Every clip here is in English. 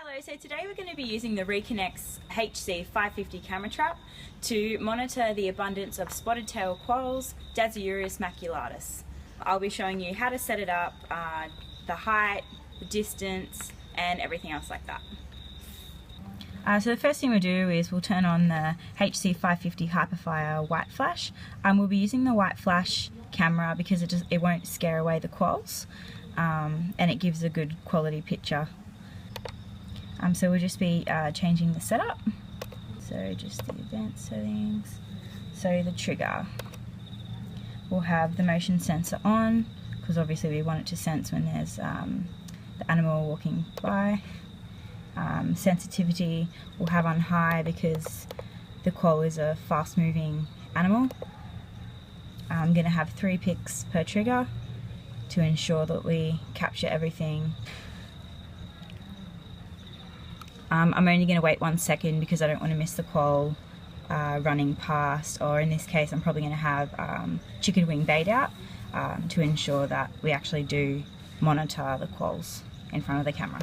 Hello, so today we're going to be using the Reconnect's HC550 camera trap to monitor the abundance of spotted tail quolls, Dasyurus maculatus. I'll be showing you how to set it up, the height, the distance and everything else like that. So the first thing we'll do is we'll turn on the HC550 Hyperfire white flash. We'll be using the white flash camera because it won't scare away the quolls and it gives a good quality picture. So we'll just be changing the setup. So just the advanced settings. So the trigger. We'll have the motion sensor on because obviously we want it to sense when there's the animal walking by. Sensitivity we'll have on high because the quoll is a fast moving animal. I'm going to have 3 picks per trigger to ensure that we capture everything. I'm only going to wait 1 second because I don't want to miss the quoll running past, or in this case I'm probably going to have chicken wing bait out to ensure that we actually do monitor the quolls in front of the camera.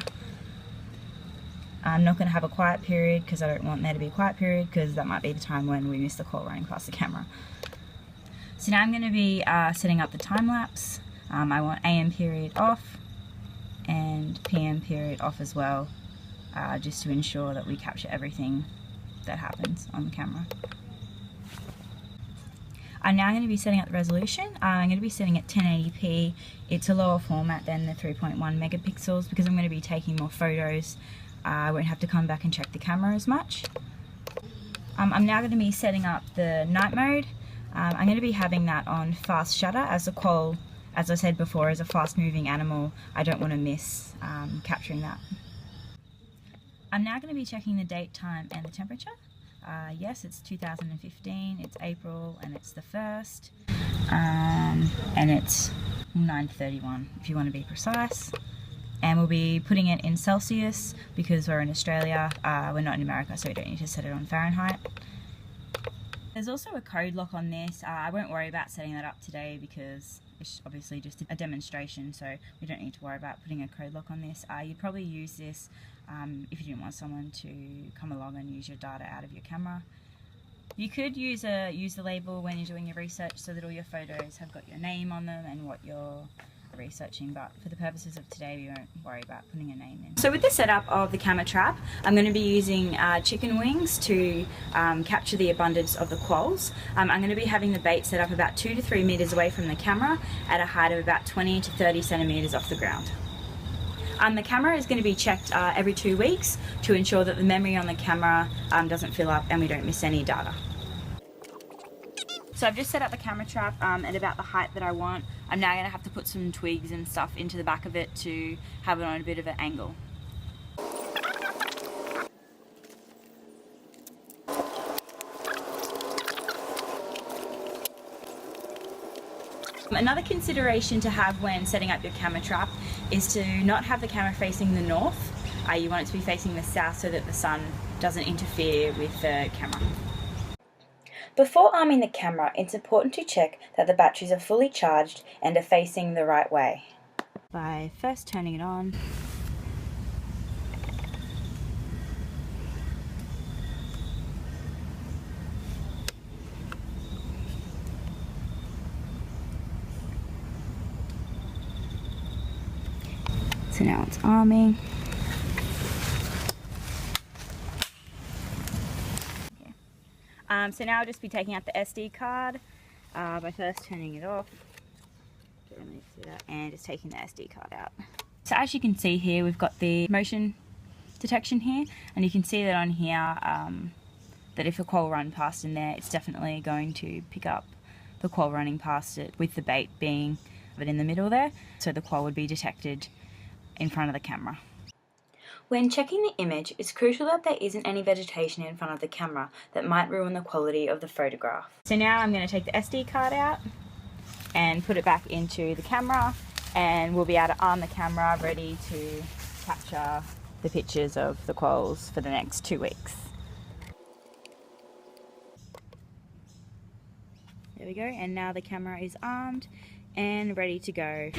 I'm not going to have a quiet period because I don't want there to be a quiet period because that might be the time when we miss the quoll running past the camera. So now I'm going to be setting up the time lapse. I want AM period off and PM period off as well. Just to ensure that we capture everything that happens on the camera. I'm now going to be setting up the resolution. I'm going to be setting it 1080p. It's a lower format than the 3.1 megapixels because I'm going to be taking more photos. I won't have to come back and check the camera as much. I'm now going to be setting up the night mode. I'm going to be having that on fast shutter as the quoll, as I said before, is a fast moving animal. I don't want to miss capturing that. I'm now going to be checking the date, time and the temperature. Yes, it's 2015, it's April and it's the 1st, and it's 9:31 if you want to be precise. And we'll be putting it in Celsius because we're in Australia, we're not in America, so we don't need to set it on Fahrenheit. There's also a code lock on this. I won't worry about setting that up today because it's obviously just a demonstration, so we don't need to worry about putting a code lock on this. You'd probably use this if you didn't want someone to come along and use your data out of your camera. You could use the label when you're doing your research so that all your photos have got your name on them and what you're researching, but for the purposes of today we won't worry about putting a name in. So with the setup of the camera trap, I'm going to be using chicken wings to capture the abundance of the quolls. I'm going to be having the bait set up about 2 to 3 meters away from the camera at a height of about 20 to 30 centimeters off the ground. The camera is going to be checked every 2 weeks to ensure that the memory on the camera doesn't fill up and we don't miss any data. So I've just set up the camera trap at about the height that I want. I'm now going to have to put some twigs and stuff into the back of it to have it on a bit of an angle. Another consideration to have when setting up your camera trap is to not have the camera facing the north. You want it to be facing the south so that the sun doesn't interfere with the camera. Before arming the camera, it's important to check that the batteries are fully charged and are facing the right way. By first turning it on. So now it's arming. So now I'll just be taking out the SD card by first turning it off, and just taking the SD card out. So as you can see here, we've got the motion detection here, and you can see that on here that if a quoll runs past in there, it's definitely going to pick up the quoll running past it with the bait being in the middle there, so the quoll would be detected in front of the camera. When checking the image, it's crucial that there isn't any vegetation in front of the camera that might ruin the quality of the photograph. So now I'm going to take the SD card out and put it back into the camera, and we'll be able to arm the camera ready to capture the pictures of the quolls for the next 2 weeks. There we go, and now the camera is armed and ready to go.